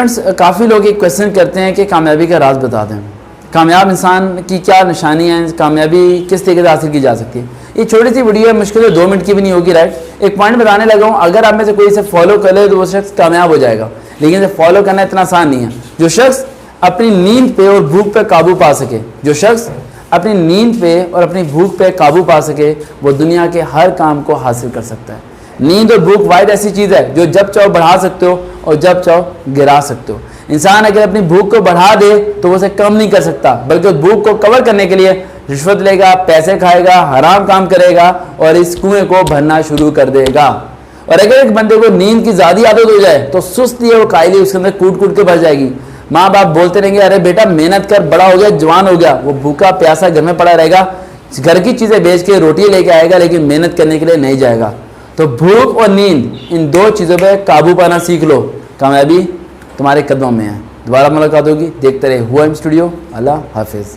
काफ़ी लोग एक क्वेश्चन करते हैं कि कामयाबी का राज बता दें, कामयाब इंसान की क्या निशानियाँ हैं, कामयाबी किस तरीके से हासिल की जा सकती है। ये छोटी सी वीडियो है, मुश्किल 2 मिनट की भी नहीं होगी, राइट। एक पॉइंट बताने लगा हूँ, अगर आप में से कोई इसे फॉलो कर ले तो वो शख्स कामयाब हो जाएगा, लेकिन इसे फॉलो करना इतना आसान नहीं है। जो शख्स अपनी नींद पे और भूख पे काबू पा सके, जो शख्स अपनी नींद पे और अपनी भूख पे काबू पा सके, वो दुनिया के हर काम को हासिल कर सकता है। नींद और भूख वाहिद ऐसी चीज़ है जो जब चाहो बढ़ा सकते हो और जब चाहो गिरा सकते हो। इंसान अगर अपनी भूख को बढ़ा दे तो वो उसे कम नहीं कर सकता, बल्कि उस भूख को कवर करने के लिए रिश्वत लेगा, पैसे खाएगा, हराम काम करेगा और इस कुएं को भरना शुरू कर देगा। और अगर एक बंदे को नींद की ज़्यादा आदत हो जाए तो सुस्ती है वो कायली उसके अंदर कूट कूट के भर जाएगी। माँ बाप बोलते रहेंगे, अरे बेटा मेहनत कर, बड़ा हो गया, जवान हो गया, वो भूखा प्यासा घर में पड़ा रहेगा, घर की चीज़ें बेच के रोटी लेके आएगा, लेकिन मेहनत करने के लिए नहीं जाएगा। तो भूख और नींद, इन 2 चीज़ों पे काबू पाना सीख लो, कामयाबी तुम्हारे कदमों में है। दोबारा मुलाकात होगी, देखते रहे हुआ स्टूडियो। अल्लाह हाफिज़।